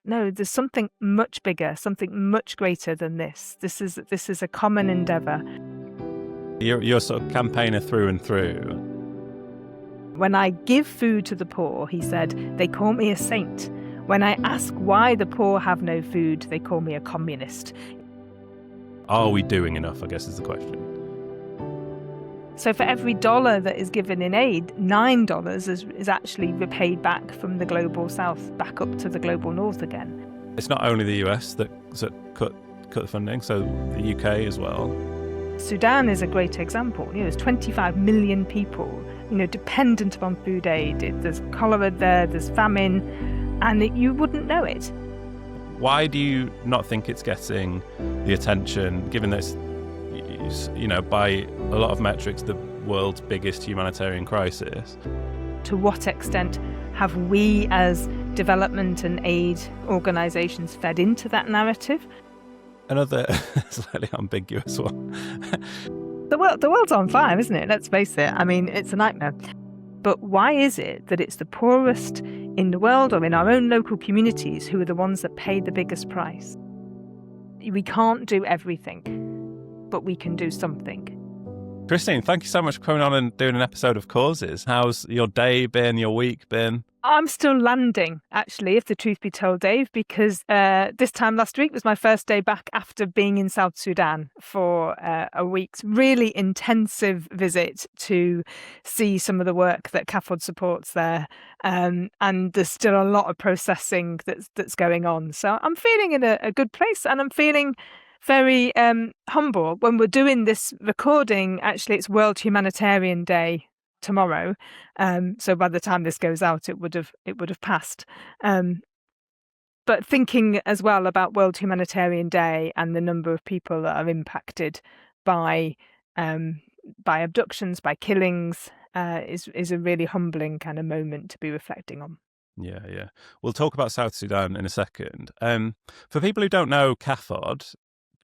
no, there's something much bigger, something much greater than this. This is a common endeavour. You're sort of campaigner through and through. When I give food to the poor, he said, they call me a saint. When I ask why the poor have no food, they call me a communist. Are we doing enough, I guess is the question. So for every $1 that is given in aid, $9 is actually repaid back from the global south back up to the global north again. It's not only the US that cut the funding, so the UK as well. Sudan is a great example. There's 25 million people, dependent upon food aid. There's cholera there, there's famine, and you wouldn't know it. Why do you not think it's getting the attention, given that it's, by a lot of metrics, the world's biggest humanitarian crisis? To what extent have we as development and aid organisations fed into that narrative? Another slightly ambiguous one. The world's on fire, isn't it? Let's face it. I mean, it's a nightmare. But why is it that it's the poorest in the world or in our own local communities who are the ones that pay the biggest price? We can't do everything, but we can do something. Christine, thank you so much for coming on and doing an episode of Causes. How's your day been, your week been? I'm still landing, actually, if the truth be told, Dave, because this time last week was my first day back after being in South Sudan for a week's really intensive visit to see some of the work that CAFOD supports there. And there's still a lot of processing that's going on. So I'm feeling in a good place, and I'm feeling very humble. When we're doing this recording, actually, it's World Humanitarian Day tomorrow, so by the time this goes out, it would have passed. But thinking as well about World Humanitarian Day and the number of people that are impacted by abductions, by killings, is a really humbling kind of moment to be reflecting on. Yeah. We'll talk about South Sudan in a second. For people who don't know CAFOD,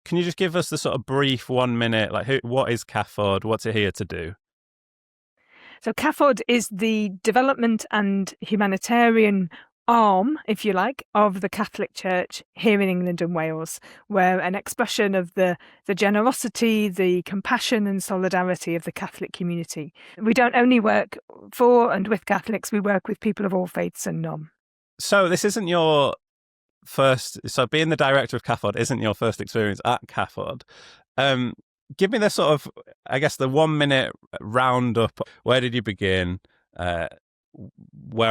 can you just give us the sort of brief 1 minute, what is CAFOD? What's it here to do? So CAFOD is the development and humanitarian arm, if you like, of the Catholic Church here in England and Wales. We're an expression of the generosity, the compassion and solidarity of the Catholic community. We don't only work for and with Catholics, we work with people of all faiths and none. So this isn't your first, so being the director of CAFOD isn't your first experience at CAFOD. Give me the sort of, I guess, the 1 minute roundup. Where did you begin? Where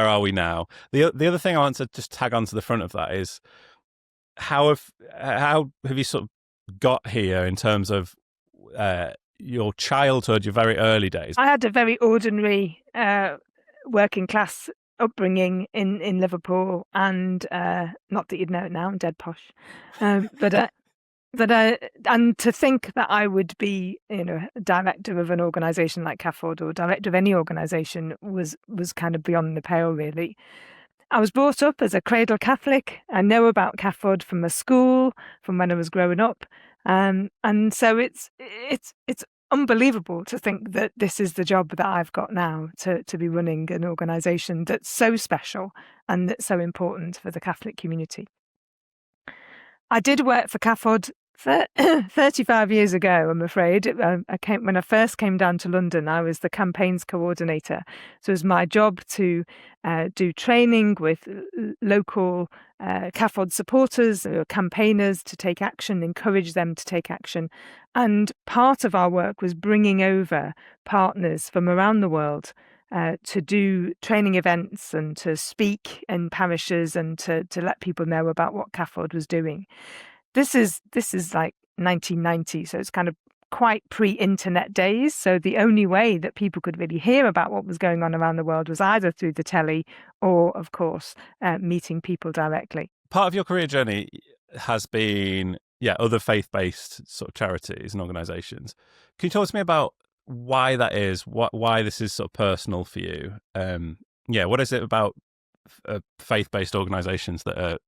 are we now? The other thing I want to just tag on to the front of that is how have you sort of got here in terms of your childhood, your very early days? I had a very ordinary working class upbringing in Liverpool, and not that you'd know it now, I'm dead posh, and to think that I would be, director of an organisation like CAFOD or director of any organisation was kind of beyond the pale, really. I was brought up as a cradle Catholic. I know about CAFOD from a school, from when I was growing up, and so it's unbelievable to think that this is the job that I've got now, to be running an organisation that's so special and that's so important for the Catholic community. I did work for CAFOD 35 years ago, I'm afraid. When I first came down to London, I was the campaigns coordinator. So it was my job to do training with local CAFOD supporters or campaigners to take action, encourage them to take action. And part of our work was bringing over partners from around the world to do training events and to speak in parishes and to let people know about what CAFOD was doing. This is like 1990, so it's kind of quite pre-internet days. So the only way that people could really hear about what was going on around the world was either through the telly or, of course, meeting people directly. Part of your career journey has been, other faith-based sort of charities and organisations. Can you talk to me about why that is? Why this is sort of personal for you? What is it about faith-based organisations that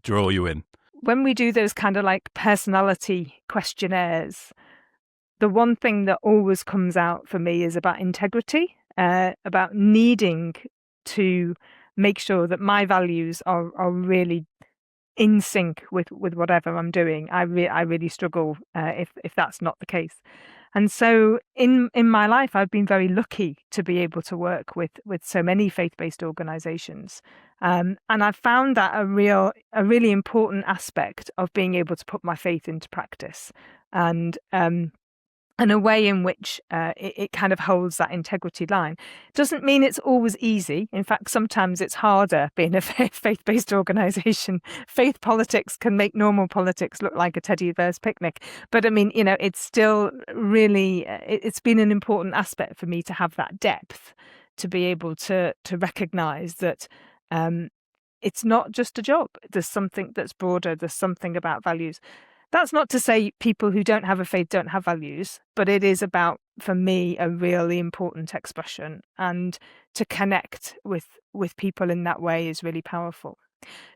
draw you in? When we do those kind of like personality questionnaires, the one thing that always comes out for me is about integrity, about needing to make sure that my values are really in sync with whatever I'm doing. I really struggle if that's not the case. And so in my life, I've been very lucky to be able to work with so many faith-based organizations. And I've found that a really important aspect of being able to put my faith into practice, and a way in which it kind of holds that integrity line. Doesn't mean it's always easy. In fact, sometimes it's harder being a faith-based organization. Faith politics can make normal politics look like a teddy bear's picnic. But I mean, it's still really, it's been an important aspect for me to have that depth, to be able to recognize that it's not just a job. There's something that's broader. There's something about values. That's not to say people who don't have a faith don't have values, but it is about, for me, a really important expression. And to connect with people in that way is really powerful.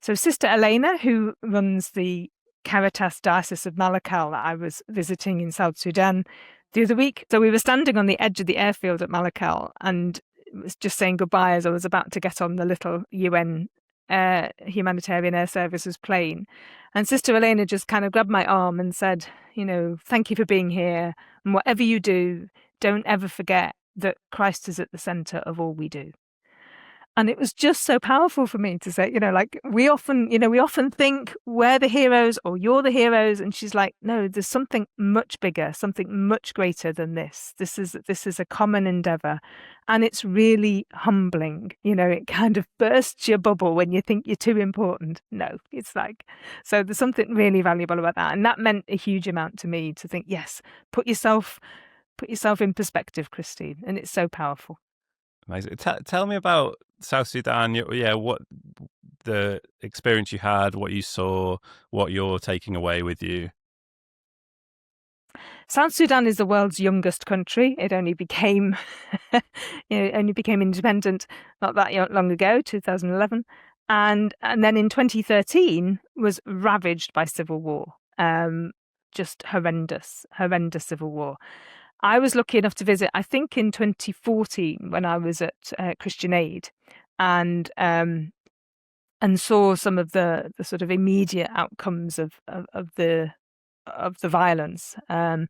So Sister Elena, who runs the Caritas Diocese of Malakal that I was visiting in South Sudan the other week. So we were standing on the edge of the airfield at Malakal and was just saying goodbye as I was about to get on the little UN Humanitarian Air Services plane. And Sister Elena just kind of grabbed my arm and said, thank you for being here. And whatever you do, don't ever forget that Christ is at the center of all we do. And it was just so powerful for me to say, we often think we're the heroes or you're the heroes. And she's like, no, there's something much bigger, something much greater than this. This is a common endeavor. And it's really humbling. It kind of bursts your bubble when you think you're too important. No, it's like, so there's something really valuable about that. And that meant a huge amount to me to think, yes, put yourself in perspective, Christine. And it's so powerful. Amazing. Tell me about South Sudan. What the experience you had, what you saw, what you're taking away with you. South Sudan is the world's youngest country. It only became independent not that long ago, 2011, and then in 2013 was ravaged by civil war. Just horrendous civil war. I was lucky enough to visit, I think, in 2014 when I was at Christian Aid, and saw some of the sort of immediate outcomes of the violence. And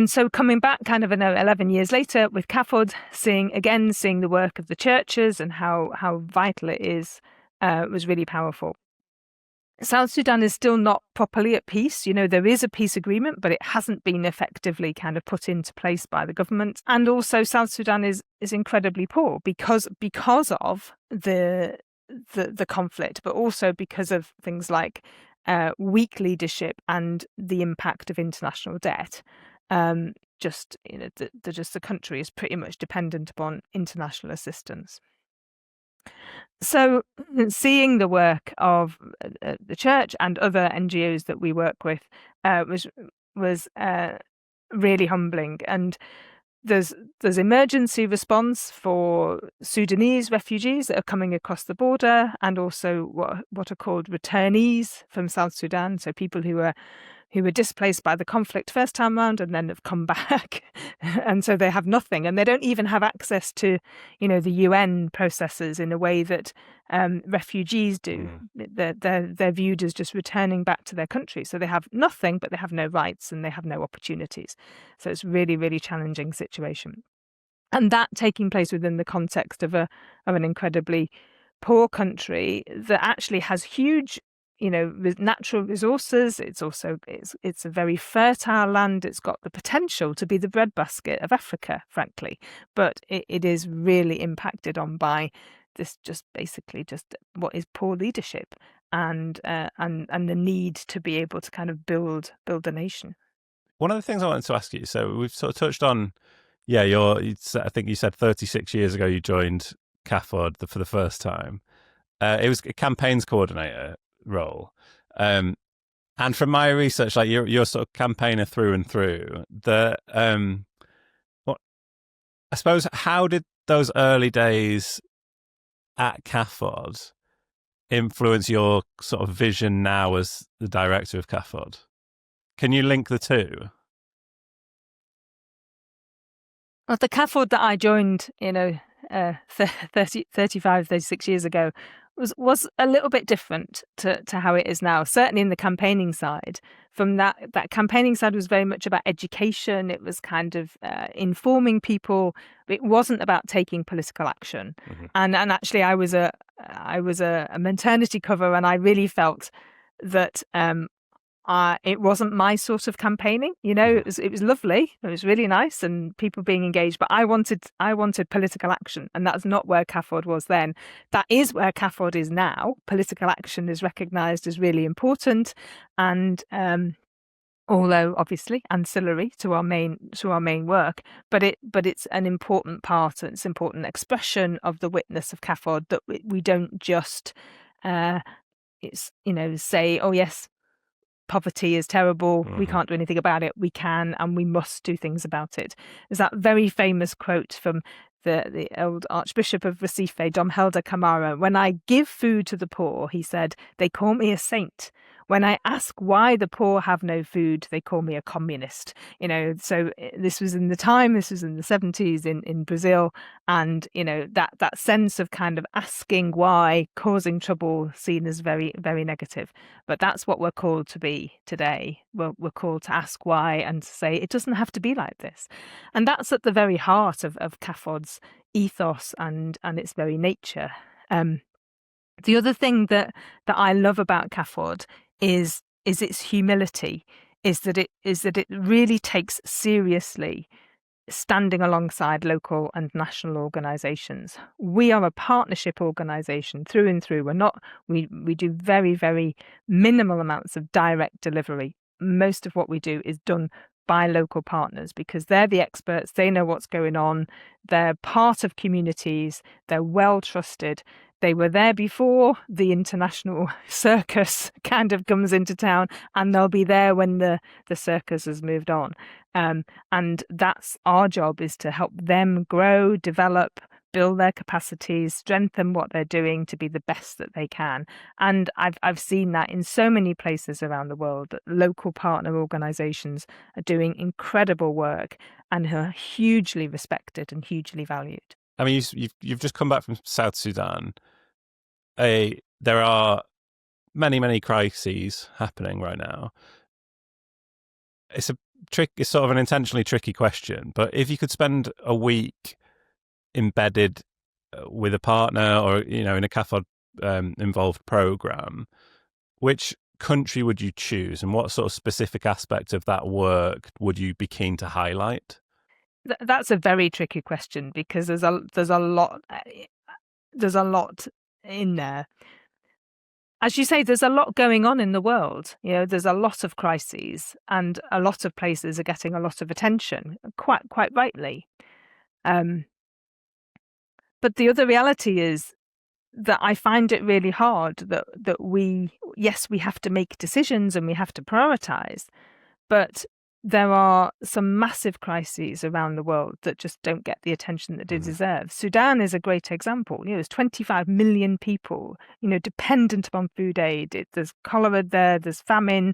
so coming back kind of 11 years later with CAFOD, seeing the work of the churches and how vital it is, was really powerful. South Sudan is still not properly at peace. There is a peace agreement, but it hasn't been effectively kind of put into place by the government. And also South Sudan is incredibly poor because of the conflict, but also because of things like weak leadership and the impact of international debt. The country is pretty much dependent upon international assistance. So seeing the work of the church and other NGOs that we work with was really humbling. And there's emergency response for Sudanese refugees that are coming across the border, and also what are called returnees from South Sudan, so people who were displaced by the conflict first time round and then have come back, and so they have nothing, and they don't even have access to the UN processes in a way that refugees do. They're viewed as just returning back to their country, so they have nothing, but they have no rights and they have no opportunities. So it's really, really challenging situation, and that taking place within the context of an incredibly poor country that actually has huge with natural resources. It's also it's a very fertile land. It's got the potential to be the breadbasket of Africa, frankly, but it is really impacted on by this just what is poor leadership and the need to be able to kind of build a nation. One of the things I wanted to ask you, so we've sort of touched on, I think you said 36 years ago you joined CAFOD for the first time. It was a campaigns coordinator role, and from my research, like you're sort of campaigner through and through. I suppose, how did those early days at CAFOD influence your sort of vision now as the director of CAFOD? Can you link the two? Well, the CAFOD that I joined, 36 years ago, was a little bit different to how it is now. Certainly in the campaigning side, from that campaigning side was very much about education. It was kind of informing people. It wasn't about taking political action. Mm-hmm. And actually, I was a maternity cover, and I really felt that it wasn't my sort of campaigning. Mm-hmm. It was lovely. It was really nice, and people being engaged. But I wanted political action, and that's not where CAFOD was then. That is where CAFOD is now. Political action is recognised as really important, and although obviously ancillary to our main work, but it's an important part. It's an important expression of the witness of CAFOD, that we don't just say, oh yes, poverty is terrible, we can't do anything about it. We can, and we must do things about it. There's that very famous quote from the old Archbishop of Recife, Dom Helder Camara. When I give food to the poor, he said, they call me a saint. When I ask why the poor have no food, they call me a communist. So this was in the 70s in Brazil. And, that sense of kind of asking why, causing trouble, seen as very, very negative. But that's what we're called to be today. We're called to ask why and to say it doesn't have to be like this. And that's at the very heart of CAFOD's ethos and its very nature. The other thing that I love about CAFOD is its humility, is that it really takes seriously standing alongside local and national organisations. We are a partnership organisation through and through. We do very, very minimal amounts of direct delivery. Most of what we do is done by local partners because they're the experts, they know what's going on, they're part of communities, they're well trusted. They were there before the international circus kind of comes into town, and they'll be there when the circus has moved on. And that's our job, is to help them grow, develop, build their capacities, strengthen what they're doing to be the best that they can. And I've seen that in so many places around the world, that local partner organisations are doing incredible work and are hugely respected and hugely valued. I mean, you've just come back from South Sudan. There are many, many crises happening right now. It's it's sort of an intentionally tricky question, but if you could spend a week embedded with a partner or, in a CAFOD involved program, which country would you choose, and what sort of specific aspect of that work would you be keen to highlight? That's a very tricky question because there's a lot in there. As you say, there's a lot going on in the world. There's a lot of crises, and a lot of places are getting a lot of attention, quite rightly. But the other reality is that I find it really hard that we have to make decisions and we have to prioritize, but there are some massive crises around the world that just don't get the attention that they deserve. Sudan is a great example. There's 25 million people, dependent upon food aid. There's cholera there, there's famine,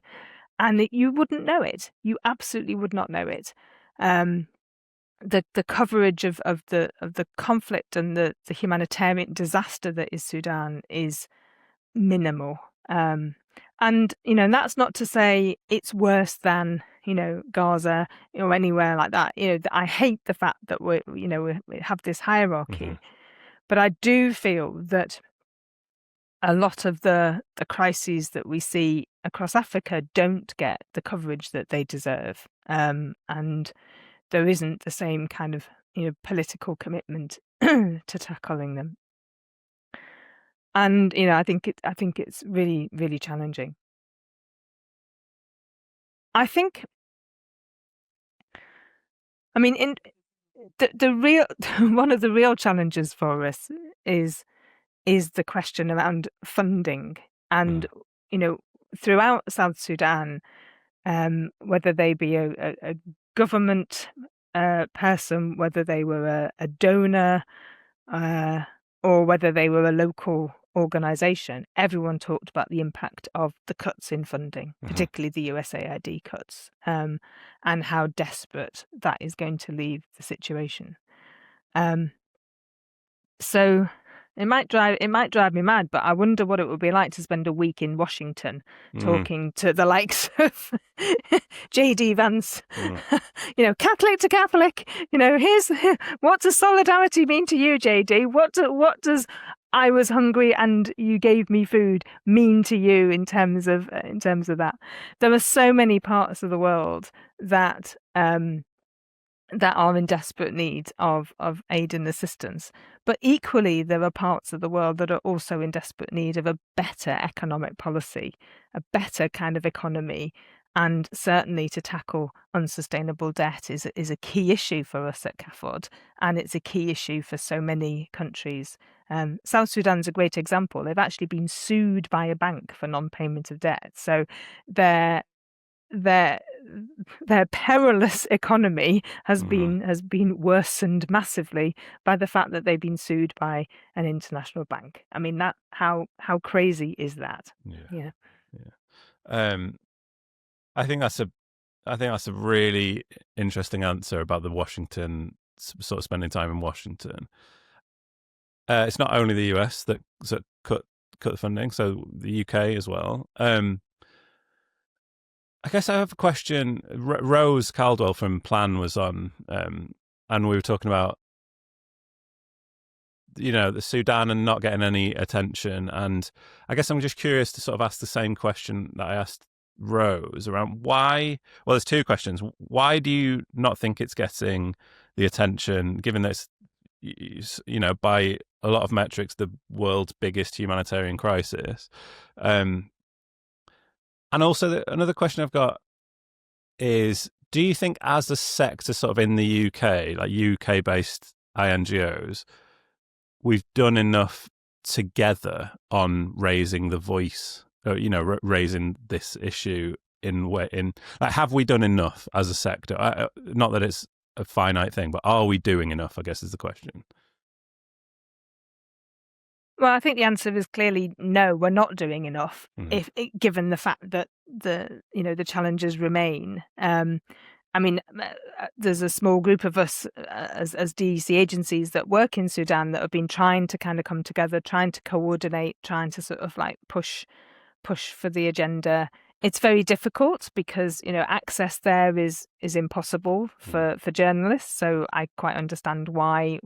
and you wouldn't know it. You absolutely would not know it. The coverage of the conflict and the humanitarian disaster that is Sudan is minimal. And that's not to say it's worse than Gaza or anywhere like that. I hate the fact that we have this hierarchy, but I do feel that a lot of the crises that we see across Africa don't get the coverage that they deserve, and there isn't the same kind of political commitment to tackling them. And I think it's really, really challenging. I think, I mean, in the real one of the real challenges for us is the question around funding, and throughout South Sudan, whether they be a government person, whether they were a donor, or whether they were a local organisation, everyone talked about the impact of the cuts in funding, particularly the USAID cuts, and how desperate that is going to leave the situation. So It might drive me mad, but I wonder what it would be like to spend a week in Washington talking to the likes of J.D. Vance, Catholic to Catholic. Here's what does solidarity mean to you, J.D.? What does I was hungry and you gave me food mean to you in terms of that? There are so many parts of the world that are in desperate need of aid and assistance. But equally, there are parts of the world that are also in desperate need of a better economic policy, a better kind of economy. And certainly to tackle unsustainable debt is a key issue for us at CAFOD. And it's a key issue for so many countries. South Sudan's a great example. They've actually been sued by a bank for non-payment of debt. So their perilous economy has been worsened massively by the fact that they've been sued by an international bank. I mean, that how crazy is that? Yeah. I think that's a really interesting answer about the Washington, sort of spending time in Washington. It's not only the US that cut the funding, so the UK as well. I guess I have a question. Rose Caldwell from Plan was on, and we were talking about, the Sudan and not getting any attention. And I guess I'm just curious to sort of ask the same question that I asked Rose around why. Well, there's two questions. Why do you not think it's getting the attention, given that it's, by a lot of metrics, the world's biggest humanitarian crisis? And also, another question I've got is, do you think as a sector sort of in the UK, like UK-based INGOs, we've done enough together on raising the voice, raising this issue have we done enough as a sector? Not that it's a finite thing, but are we doing enough, I guess is the question. Well, I think the answer is clearly no, we're not doing enough. Given the fact that the challenges remain. There's a small group of us as DEC agencies that work in Sudan that have been trying to kind of come together, trying to coordinate, trying to sort of like push for the agenda. It's very difficult because access there is impossible for journalists. So I quite understand why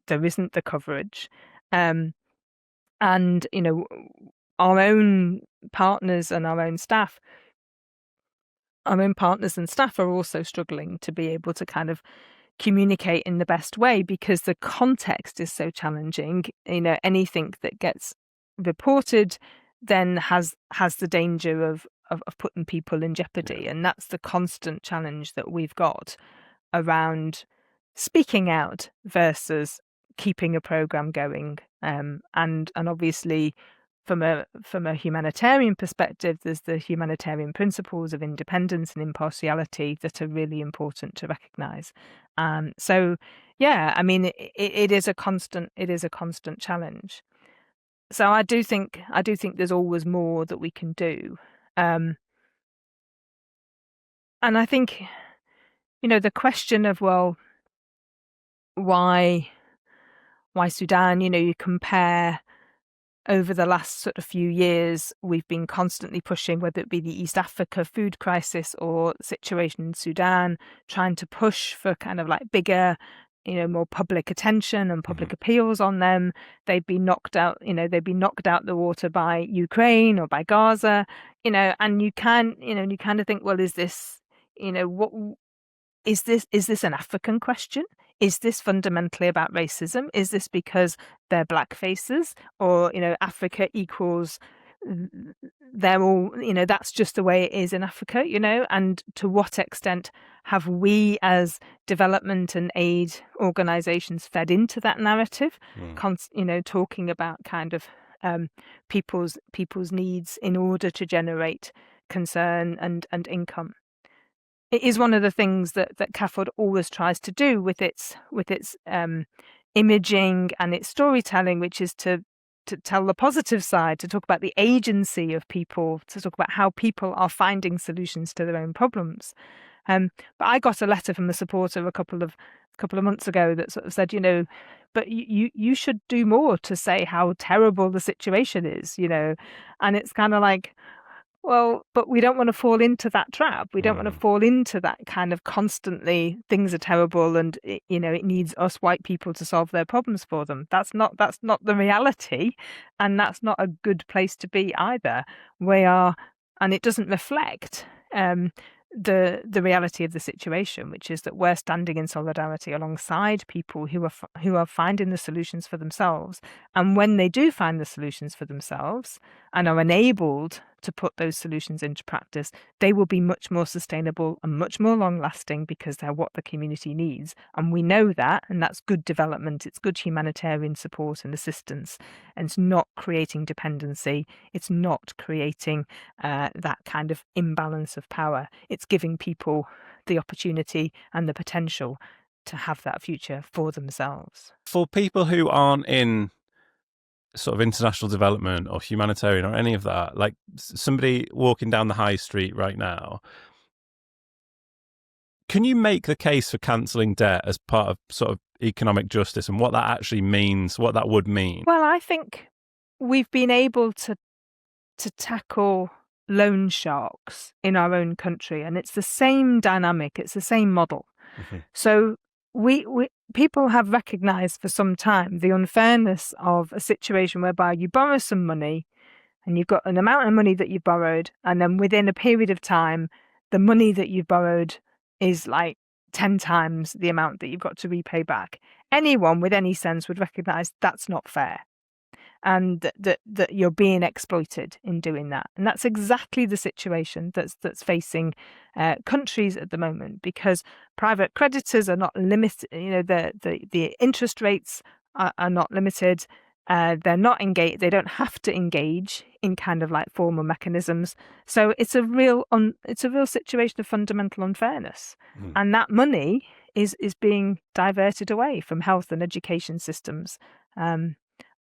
there isn't the coverage. And our own partners and our own staff are also struggling to be able to kind of communicate in the best way because the context is so challenging. Anything that gets reported then has the danger of putting people in jeopardy, and that's the constant challenge that we've got around speaking out versus keeping a program going. And obviously, from a humanitarian perspective, there's the humanitarian principles of independence and impartiality that are really important to recognise. So, yeah, I mean, it is a constant challenge. So I do think there's always more that we can do, and I think the question of, well, why Sudan? You compare over the last sort of few years, we've been constantly pushing, whether it be the East Africa food crisis or situation in Sudan, trying to push for kind of like bigger, more public attention and public appeals on them. They've been knocked out, the water by Ukraine or by Gaza, and you kind of think, well, is this, what is this an African question? Is this fundamentally about racism? Is this because they're black faces, or Africa equals they're all, that's just the way it is in Africa, and to what extent have we as development and aid organizations fed into that narrative, talking about kind of people's needs in order to generate concern and income. It is one of the things that CAFOD always tries to do with its imaging and its storytelling, which is to tell the positive side, to talk about the agency of people, to talk about how people are finding solutions to their own problems. But I got a letter from a supporter a couple of months ago that sort of said, but you should do more to say how terrible the situation is, and it's kind of like, well, but we don't want to fall into that trap. We don't want to fall into that kind of constantly things are terrible and it needs us white people to solve their problems for them. That's not the reality, and that's not a good place to be either. We are, and it doesn't reflect the reality of the situation, which is that we're standing in solidarity alongside people who are finding the solutions for themselves. And when they do find the solutions for themselves and are enabled to put those solutions into practice, they will be much more sustainable and much more long lasting because they're what the community needs. And we know that, and that's good development. It's good humanitarian support and assistance. And it's not creating dependency. It's not creating that kind of imbalance of power. It's giving people the opportunity and the potential to have that future for themselves. For people who aren't in sort of international development or humanitarian or any of that, like somebody walking down the high street right now, can you make the case for cancelling debt as part of sort of economic justice and what that actually means, what that would mean? Well, I think we've been able to tackle loan sharks in our own country, and it's the same dynamic, it's the same model. So we people have recognized for some time the unfairness of a situation whereby you borrow some money and you've got an amount of money that you borrowed, and then within a period of time the money that you've borrowed is like 10 times the amount that you've got to repay back. Anyone with any sense would recognize that's not fair, and that you're being exploited in doing that. And that's exactly the situation that's facing countries at the moment, because private creditors are not limited. The interest rates are not limited. They're not engaged. They don't have to engage in kind of like formal mechanisms. So it's a real situation of fundamental unfairness, and that money is being diverted away from health and education systems.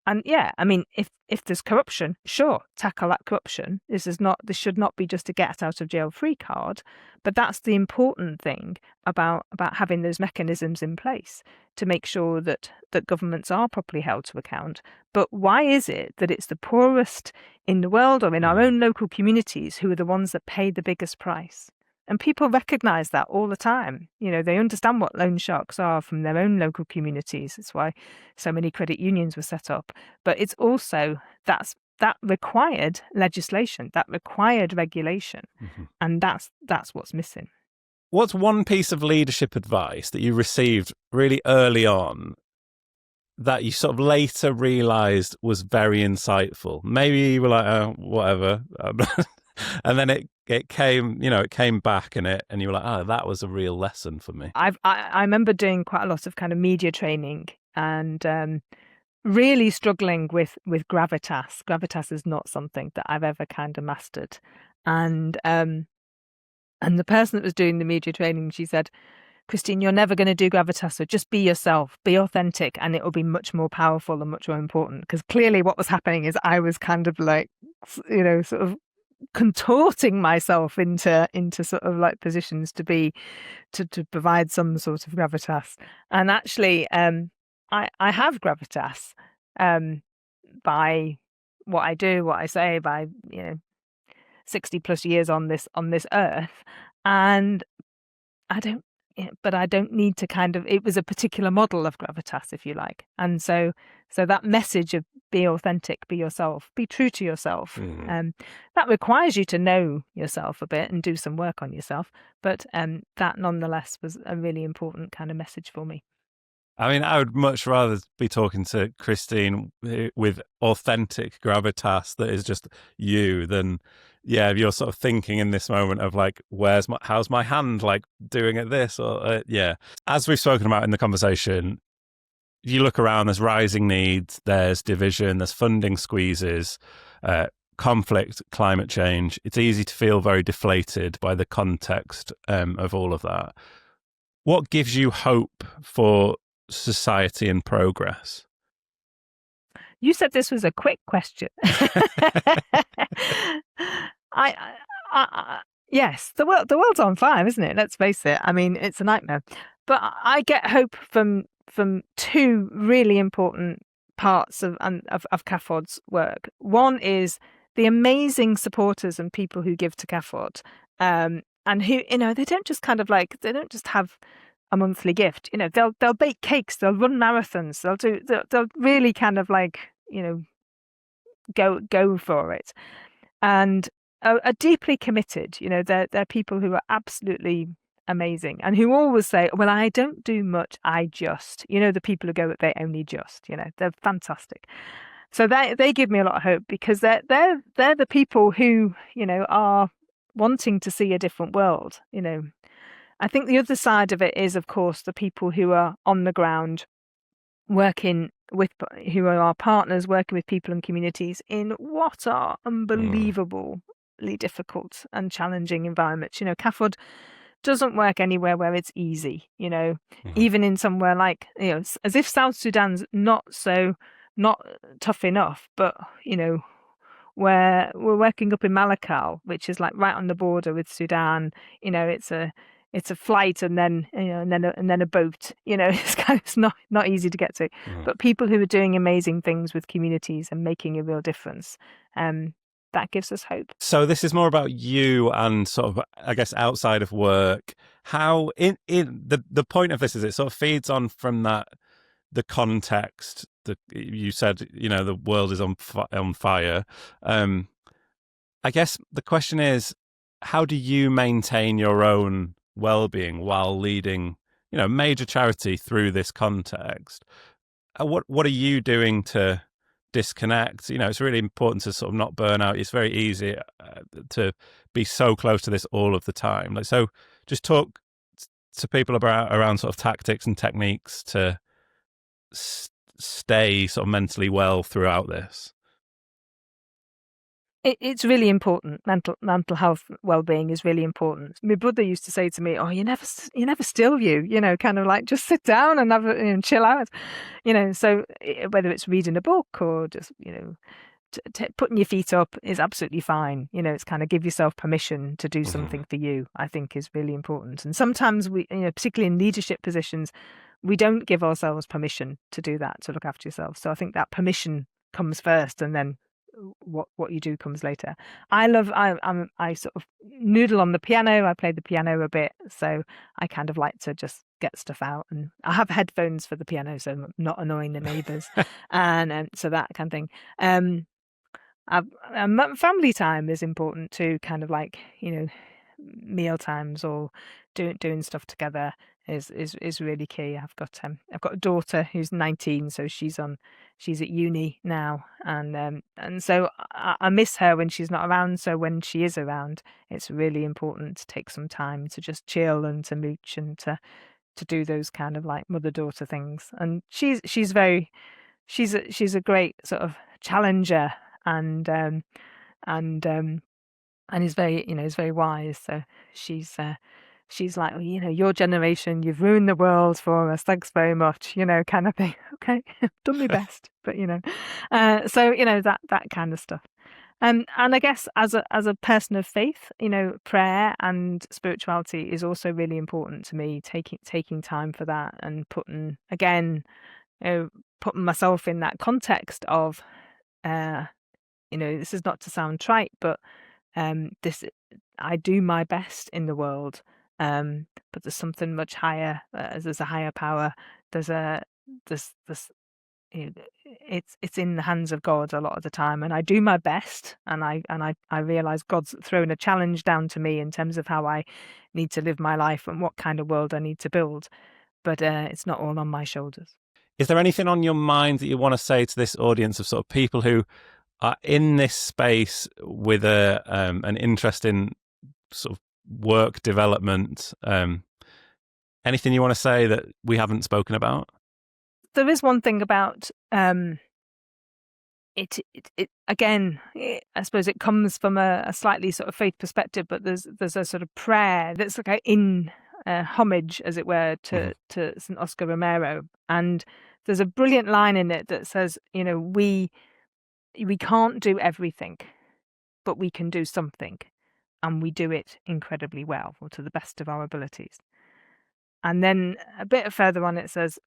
And yeah, I mean, if there's corruption, sure, tackle that corruption. This should not be just a get out of jail free card, but that's the important thing about having those mechanisms in place to make sure that governments are properly held to account. But why is it that it's the poorest in the world or in our own local communities who are the ones that pay the biggest price? And people recognise that all the time. They understand what loan sharks are from their own local communities. It's why so many credit unions were set up. But it's also that required legislation, that required regulation. And that's what's missing. What's one piece of leadership advice that you received really early on that you sort of later realised was very insightful? Maybe you were like, oh, whatever. And then it came back and you were like, oh, that was a real lesson for me. I remember doing quite a lot of kind of media training and really struggling with gravitas. Gravitas is not something that I've ever kind of mastered. And the person that was doing the media training, she said, Christine, you're never going to do gravitas, so just be yourself, be authentic, and it will be much more powerful and much more important. Because clearly what was happening is I was kind of like, sort of contorting myself into sort of like positions to provide some sort of gravitas. And actually I have gravitas by what I do, what I say, by 60 plus years on this earth, and I don't need to kind of, it was a particular model of gravitas, if you like. And so that message of be authentic, be yourself, be true to yourself, that requires you to know yourself a bit and do some work on yourself. But that nonetheless was a really important kind of message for me. I mean, I would much rather be talking to Christine with authentic gravitas that is just you than, if you're sort of thinking in this moment of like, how's my hand like doing at this? Or as we've spoken about in the conversation, you look around, there's rising needs, there's division, there's funding squeezes, conflict, climate change. It's easy to feel very deflated by the context of all of that. What gives you hope for society and progress? You said this was a quick question. Yes, the world's on fire, isn't it? Let's face it. I mean, it's a nightmare. But I get hope from from two really important parts of CAFOD's work. One is the amazing supporters and people who give to CAFOD, and who, they don't just they don't just have a monthly gift. They'll bake cakes, they'll run marathons, they'll really go for it, and are deeply committed. They're people who are absolutely amazing and who always say, well, I don't do much, I just, the people who go, they only just, they're fantastic. So they give me a lot of hope, because they're the people who, are wanting to see a different world. I think the other side of it is, of course, the people who are on the ground working with, who are our partners, working with people and communities in what are unbelievably difficult and challenging environments. CAFOD doesn't work anywhere where it's easy, even in somewhere like, as if South Sudan's not tough enough, but, where we're working up in Malakal, which is like right on the border with Sudan. It's a flight and then and then a boat. It's not easy to get to. But people who are doing amazing things with communities and making a real difference, that gives us hope. So this is more about you and sort of, I guess, outside of work. How in the point of this is it sort of feeds on from that, the context that you said, the world is on fire. I guess the question is, how do you maintain your own well-being while leading, major charity through this context? What are you doing to disconnect? It's really important to sort of not burn out. It's very easy to be so close to this all of the time. So just talk to people around sort of tactics and techniques to stay sort of mentally well throughout this. It's really important. Mental health well-being is really important. My brother used to say to me, "Oh, you never still kind of like just sit down and have and chill out." So whether it's reading a book or just putting your feet up is absolutely fine. It's kind of give yourself permission to do something for you, I think, is really important. And sometimes we, particularly in leadership positions, we don't give ourselves permission to do that, to look after yourself. So I think that permission comes first, and then what you do comes later. I sort of noodle on the piano. I play the piano a bit, so I kind of like to just get stuff out, and I have headphones for the piano, so I'm not annoying the neighbours, and so that kind of thing. Family time is important too, kind of like meal times or doing stuff together is really key. I've got a daughter who's 19, so she's at uni now, and so I miss her when she's not around. So when she is around, it's really important to take some time to just chill and to mooch and to do those kind of like mother-daughter things. And she's a great sort of challenger, and is very is very wise. So she's like, well, your generation, you've ruined the world for us, thanks very much, kind of thing. Okay, done my best, but so that kind of stuff. And I guess as a person of faith, prayer and spirituality is also really important to me. Taking time for that, and putting myself in that context of, this is not to sound trite, but this, I do my best in the world, but there's something much higher. There's a higher power. There's it's in the hands of God a lot of the time, and I do my best, and I realize God's thrown a challenge down to me in terms of how I need to live my life and what kind of world I need to build, but it's not all on my shoulders. Is there anything on your mind that you want to say to this audience of sort of people who are in this space with an interest in sort of work development? Anything you want to say that we haven't spoken about? There is one thing about it again, I suppose it comes from a slightly sort of faith perspective, but there's a sort of prayer that's like in homage, as it were, to St. Oscar Romero, and there's a brilliant line in it that says, we can't do everything, but we can do something, and we do it incredibly well, or to the best of our abilities. And then a bit further on it says,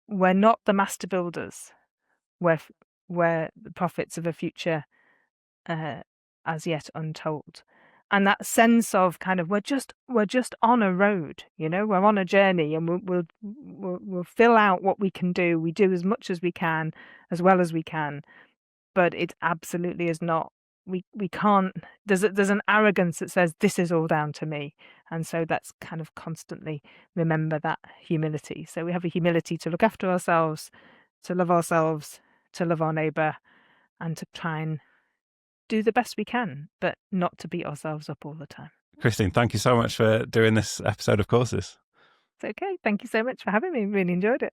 we're not the master builders. We're the prophets of a future as yet untold. And that sense of kind of we're just on a road, we're on a journey, and we'll fill out what we can do. We do as much as we can, as well as we can, but it absolutely is not. We can't. There's an arrogance that says this is all down to me, and so that's kind of constantly remember that humility. So we have a humility to look after ourselves, to love ourselves, to love our neighbour, and to try and do the best we can, but not to beat ourselves up all the time. Christine, thank you so much for doing this episode of Causes. It's okay. Thank you so much for having me. Really enjoyed it.